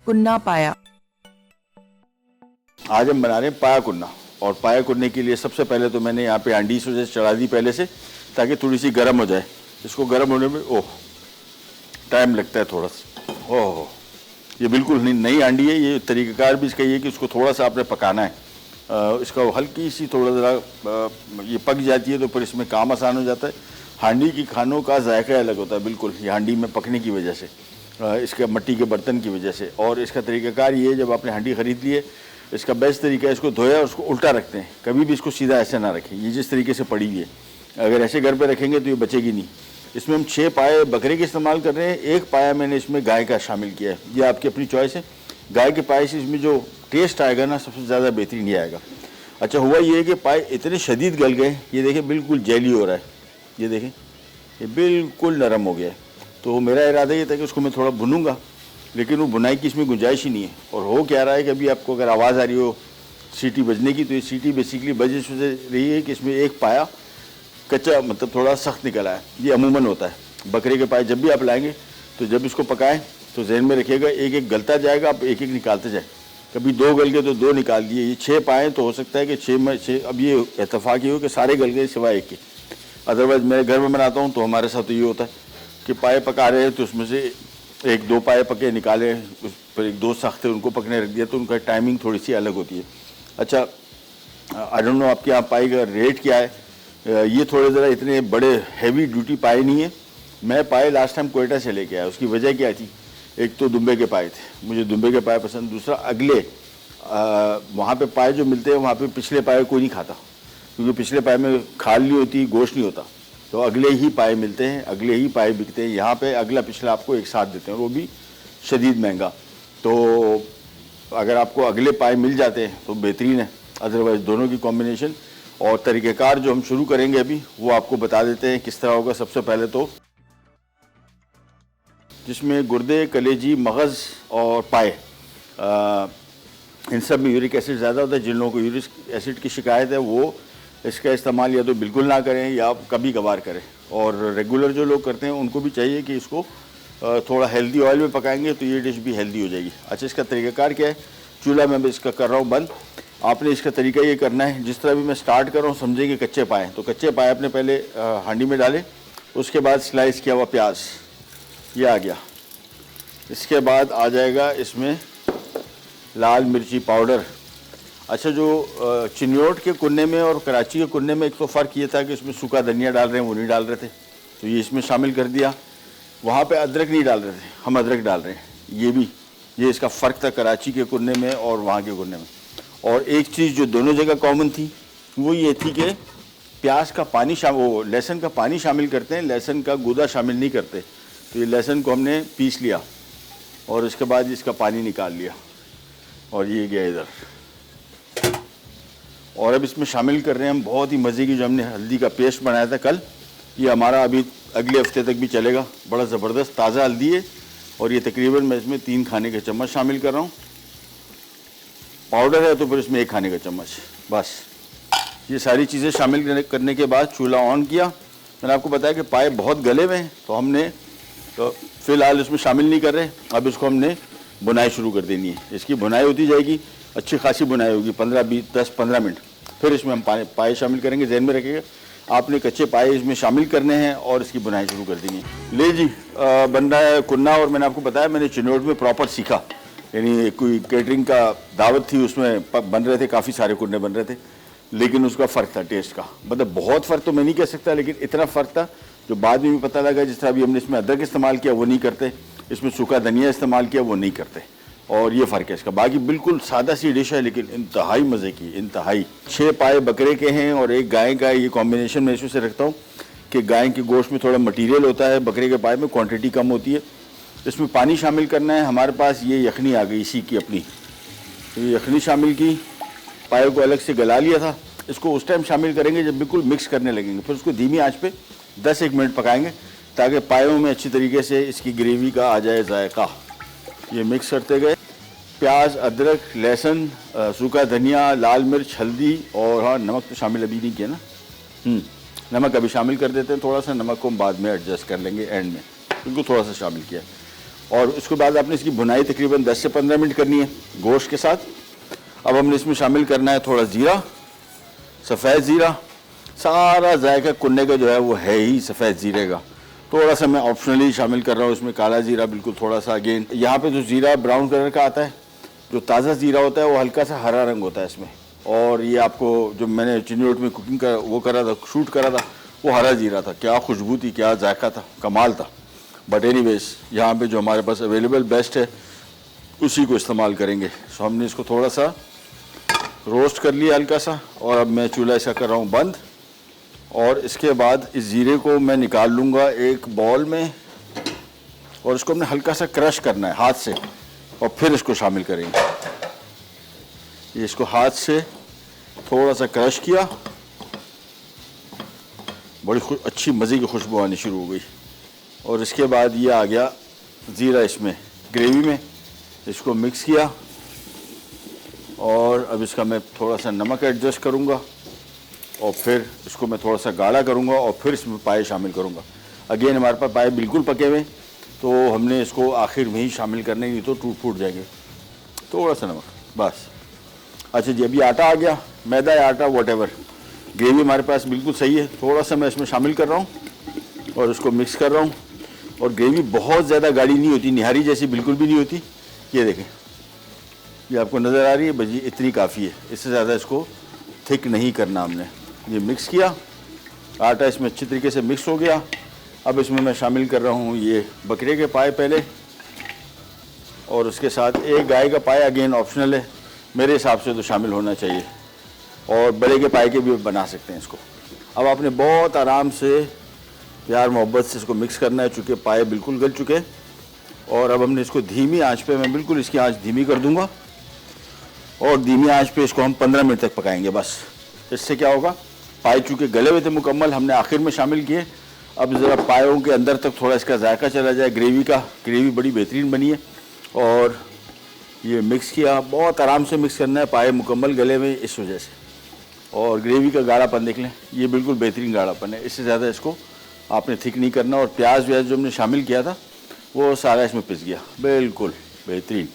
कुन्ना पाया। आज हम बना रहे हैं पाया कुन्ना। और पाया कुन्ने के लिए सबसे पहले तो मैंने यहाँ पे हांडी इस वजह से चढ़ा दी पहले से, ताकि थोड़ी सी गर्म हो जाए। इसको गर्म होने में टाइम लगता है थोड़ा सा। ये बिल्कुल नई हांडी है। ये तरीक़ाकार भी इसका ये है कि उसको थोड़ा सा आपने पकाना है। इसका हल्की सी थोड़ा ज़रा ये पक जाती है तो फिर इसमें काम आसान हो जाता है। हांडी की खानों का जायका अलग होता है बिल्कुल, ये हांडी में पकने की वजह से, इसके मिट्टी के बर्तन की वजह से। और इसका तरीक़ाकार ये है, जब आपने हांडी ख़रीद ली है, इसका बेस्ट तरीका है इसको धोया और उसको उल्टा रखते हैं। कभी भी इसको सीधा ऐसे ना रखें। ये जिस तरीके से पड़ी हुई है, अगर ऐसे घर पे रखेंगे तो ये बचेगी नहीं। इसमें हम 6 पाए बकरे के इस्तेमाल कर रहे हैं। 1 पाया मैंने इसमें गाय का शामिल किया है। ये आपकी अपनी चॉइस है। गाय के पाए से इसमें जो टेस्ट आएगा ना, सबसे ज़्यादा बेहतरीन ये आएगा। अच्छा, हुआ ये है कि पाए इतने शदीद गल गए, ये देखें बिल्कुल जेली हो रहा है। ये देखें, ये बिल्कुल नरम हो गया है। तो मेरा इरादा ये था कि उसको मैं थोड़ा भुनूंगा, लेकिन वो बुनाई की इसमें गुंजाइश ही नहीं है। और हो क्या रहा है कि अभी आपको अगर आवाज़ आ रही हो सीटी बजने की, तो ये सीटी बेसिकली बज इस वजह रही है कि इसमें एक पाया कच्चा, मतलब थोड़ा सख्त निकला है। ये अमूमन होता है। बकरे के पाए जब भी आप लाएंगे तो जब इसको पकाएं तो जहन में रखिएगा, एक एक गलता जाएगा, आप एक एक निकालते जाए। कभी 2 गल गए तो 2 निकाल दिए। ये 6 पाए तो हो सकता है कि 6 में 6, अब ये इत्तेफाक ही हो कि सारे गल गए सिवाय एक के। अदरवाइज़ मेरे घर में बनाता हूँ तो हमारे साथ तो ये होता है कि पाए पका रहे हैं तो उसमें से 1-2 पाए पके निकाले, फिर 1-2 सख्त थे उनको पकने रख दिया, तो उनका टाइमिंग थोड़ी सी अलग होती है। अच्छा, आई डोंट नो आपके यहाँ पाए का रेट क्या है। ये थोड़े ज़रा इतने बड़े हैवी ड्यूटी पाए नहीं है। मैं पाए लास्ट टाइम कोयटा से लेके आया। उसकी वजह क्या थी, एक तो दुम्बे के पाए थे, मुझे दुम्बे के पाए पसंद। दूसरा, अगले वहाँ पे पाए जो मिलते हैं वहाँ पे पिछले पाए कोई नहीं खाता, क्योंकि पिछले पाए में खाल नहीं होती, गोश्त नहीं होता। तो अगले ही पाए मिलते हैं, अगले ही पाए बिकते हैं। यहाँ पे अगला पिछला आपको एक साथ देते हैं, वो भी शदीद महंगा। तो अगर आपको अगले पाए मिल जाते हैं तो बेहतरीन है। अदरवाइज़ दोनों की कॉम्बिनेशन और तरीक़ेकार जो हम शुरू करेंगे अभी, वो आपको बता देते हैं किस तरह होगा। सबसे पहले तो जिसमें गुर्दे, कलेजी, मगज़ और पाए, इन सब में यूरिक एसिड ज़्यादा होता है। जिन लोगों को यूरिक एसिड की शिकायत है वो इसका इस्तेमाल या तो बिल्कुल ना करें या कभी कभार करें। और रेगुलर जो लोग करते हैं उनको भी चाहिए कि इसको थोड़ा हेल्दी ऑयल में पकाएंगे तो ये डिश भी हेल्दी हो जाएगी। अच्छा, इसका तरीक़ाकार क्या है। चूल्हा में मैं इसका कर रहा हूँ बंद। आपने इसका तरीका ये करना है, जिस तरह भी मैं स्टार्ट कर रहा हूँ समझेंगे कच्चे पाए, तो कच्चे पाए आपने पहले हांडी में डाले। उसके बाद स्लाइस किया हुआ प्याज ये आ गया। इसके बाद आ जाएगा इसमें लाल मिर्ची पाउडर। अच्छा, जो चिन्योट के कुन्ने में और कराची के कुन्ने में एक तो फ़र्क ये था कि इसमें सूखा धनिया डाल रहे हैं, वो नहीं डाल रहे थे, तो ये इसमें शामिल कर दिया। वहाँ पे अदरक नहीं डाल रहे थे, हम अदरक डाल रहे हैं। ये इसका फ़र्क था कराची के कुन्ने में और वहाँ के कुन्ने में। और एक चीज़ जो दोनों जगह कॉमन थी वो ये थी कि प्याज का पानी लहसुन का पानी शामिल करते हैं, लहसुन का गूदा शामिल नहीं करते। तो ये लहसुन को हमने पीस लिया और उसके बाद इसका पानी निकाल लिया और ये गया इधर। और अब इसमें शामिल कर रहे हैं हम बहुत ही मज़े की जो हमने हल्दी का पेस्ट बनाया था कल। ये हमारा अभी अगले हफ्ते तक भी चलेगा। बड़ा ज़बरदस्त ताज़ा हल्दी है। और ये तकरीबन मैं इसमें 3 खाने के चम्मच शामिल कर रहा हूँ। पाउडर है तो फिर इसमें 1 खाने का चम्मच, बस। ये सारी चीज़ें शामिल करने के बाद चूल्हा ऑन किया। मैंने आपको बताया कि पाए बहुत गले हुए हैं, तो हमने तो फ़िलहाल इसमें शामिल नहीं कर रहे। अब इसको हमने बुनाई शुरू कर देनी है। इसकी बुनाई होती जाएगी, अच्छी खासी बुनाई होगी, 10-15 मिनट। फिर इसमें हम पाए शामिल करेंगे। जहन में रखिएगा, आपने कच्चे पाए इसमें शामिल करने हैं और इसकी बुनाई शुरू कर देनी है। ले जी, बन रहा है कुन्ना। और मैंने आपको बताया मैंने चिन्नौट में प्रॉपर सीखा, यानी कोई केटरिंग का दावत थी, उसमें बन रहे थे, काफ़ी सारे कुन्ने बन रहे थे, लेकिन उसका फ़र्क था टेस्ट का। मतलब बहुत फ़र्क तो मैं नहीं कह सकता, लेकिन इतना फ़र्क था जो बाद में भी पता लगा। जिस तरह अभी हमने इसमें अदरक इस्तेमाल किया वो नहीं करते, इसमें सूखा धनिया इस्तेमाल किया वो नहीं करते, और ये फ़र्क है इसका। बाकी बिल्कुल सादा सी डिश है, लेकिन इंतहाई मज़े की, इंतहाई। 6 पाए बकरे के हैं और 1 गाय का। ये कॉम्बिनेशन मैं इसमें से रखता हूँ कि गाय के गोश्त में थोड़ा मटीरियल होता है, बकरे के पाए में क्वांटिटी कम होती है। इसमें पानी शामिल करना है। हमारे पास ये यखनी आ गई इसी की अपनी, ये यखनी शामिल की। पाए को अलग से गला लिया था। इसको उस टाइम शामिल करेंगे जब बिल्कुल मिक्स करने लगेंगे। फिर उसको धीमी आंच पे 10-1 मिनट पकाएंगे ताकि पायों में अच्छी तरीके से इसकी ग्रेवी का आ जाए जायका। ये मिक्स करते गए। प्याज, अदरक, लहसुन, सूखा धनिया, लाल मिर्च, हल्दी और हाँ, नमक तो शामिल अभी नहीं किया ना। नमक अभी शामिल कर देते हैं। थोड़ा सा नमक को हम बाद में एडजस्ट कर लेंगे एंड में, बिल्कुल थोड़ा सा शामिल किया। और उसके बाद आपने इसकी भुनाई तकरीबन 10 से 15 मिनट करनी है गोश्त के साथ। अब हमने इसमें शामिल करना है थोड़ा ज़ीरा, सफ़ेद ज़ीरा। सारा जायका कुन्ने का जो है वो है ही सफ़ेद ज़ीरे का। थोड़ा सा मैं ऑप्शनली शामिल कर रहा हूँ इसमें काला ज़ीरा, बिल्कुल थोड़ा सा। अगेन यहाँ पे जो ज़ीरा ब्राउन कलर का आता है, जो ताज़ा ज़ीरा होता है वो हल्का सा हरा रंग होता है इसमें। और ये आपको जो मैंने चिनी रोड में कुकिंग का वो करा था, शूट करा था, वो हरा ज़ीरा था। क्या खुशबू थी, क्या जायका था, कमाल था। बट एनीवेज यहाँ पे जो हमारे पास अवेलेबल बेस्ट है उसी को इस्तेमाल करेंगे। सो हमने इसको थोड़ा सा रोस्ट कर लिया हल्का सा, और अब मैं चूल्हा इसका कर रहा हूँ बंद। और इसके बाद इस ज़ीरे को मैं निकाल लूँगा एक बॉल में, और इसको हमने हल्का सा क्रश करना है हाथ से, और फिर इसको शामिल करेंगे। ये इसको हाथ से थोड़ा सा क्रश किया, बड़ी अच्छी मज़े की खुशबू आनी शुरू हो गई। और इसके बाद ये आ गया ज़ीरा इसमें ग्रेवी में, इसको मिक्स किया। और अब इसका मैं थोड़ा सा नमक एडजस्ट करूँगा, और फिर इसको मैं थोड़ा सा गाढ़ा करूँगा, और फिर इसमें पाए शामिल करूँगा। अगेन हमारे पास पाए बिल्कुल पके हुए, तो हमने इसको आखिर में ही शामिल करने की, तो टूट फूट जाएंगे। थोड़ा सा नमक बस। अच्छा जी, अभी आटा आ गया, मैदा या आटा वॉटेवर। ग्रेवी हमारे पास बिल्कुल सही है। थोड़ा सा मैं इसमें शामिल कर रहा हूँ और उसको मिक्स कर रहा हूँ। और ग्रेवी बहुत ज़्यादा गाढ़ी नहीं होती, निहारी जैसी बिल्कुल भी नहीं होती। ये देखें, ये आपको नज़र आ रही है बस, ये इतनी काफ़ी है, इससे ज़्यादा इसको थिक नहीं करना हमने। ये मिक्स किया, आटा इसमें अच्छी तरीके से मिक्स हो गया। अब इसमें मैं शामिल कर रहा हूँ ये बकरे के पाए पहले, और उसके साथ एक गाय का पाया। अगेन ऑप्शनल है, मेरे हिसाब से तो शामिल होना चाहिए, और बड़े के पाए के भी बना सकते हैं इसको। अब आपने बहुत आराम से प्यार मोहब्बत से इसको मिक्स करना है, चूँकि पाए बिल्कुल गल चुके। और अब हमने इसको धीमी आंच पे, मैं बिल्कुल इसकी आंच धीमी कर दूंगा, और धीमी आंच पे इसको हम 15 मिनट तक पकाएंगे बस। इससे क्या होगा, पाए चूँकि गले हुए थे मुकम्मल, हमने आखिर में शामिल किए। अब ज़रा पायों के अंदर तक थोड़ा इसका जायका चला जाए ग्रेवी का। ग्रेवी बड़ी बेहतरीन बनी है। और ये मिक्स किया, बहुत आराम से मिक्स करना है, पाए मुकम्मल गले हुए इस वजह से। और ग्रेवी का गाढ़ापन देख लें, ये बिल्कुल बेहतरीन गाढ़ापन है, इससे ज़्यादा इसको आपने थिक नहीं करना। और प्याज व्याज जो हमने शामिल किया था वो सारा इसमें पिस गया, बिल्कुल बेहतरीन।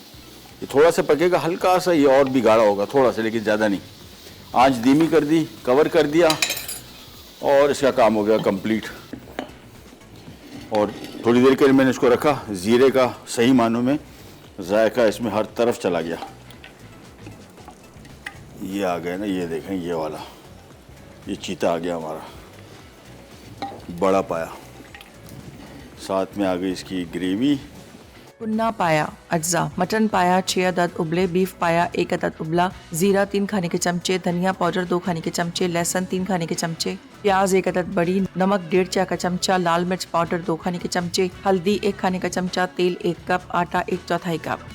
ये थोड़ा सा पकेगा, हल्का सा ये और भी गाढ़ा होगा थोड़ा सा, लेकिन ज़्यादा नहीं। आंच धीमी कर दी, कवर कर दिया, और इसका काम हो गया कंप्लीट। और थोड़ी देर के लिए मैंने इसको रखा। ज़ीरे का सही मानों में जायका इसमें हर तरफ चला गया। ये आ गया ना, ये देखें, ये वाला, ये चीता आ गया हमारा बड़ा पाया। साथ में आ गई इसकी ग्रेवी। कुन्ना पाया अज्जा, मटन पाया 6 अदद उबले, बीफ पाया 1 अदद उबला, जीरा 3 खाने के चमचे, धनिया पाउडर 2 खाने के चमचे, लहसुन 3 खाने के चमचे, प्याज 1 अदद बड़ी, नमक 1.5 चाय का चमचा, लाल मिर्च पाउडर 2 खाने के चमचे, हल्दी 1 खाने का चमचा, तेल 1 कप, आटा 1/4 कप।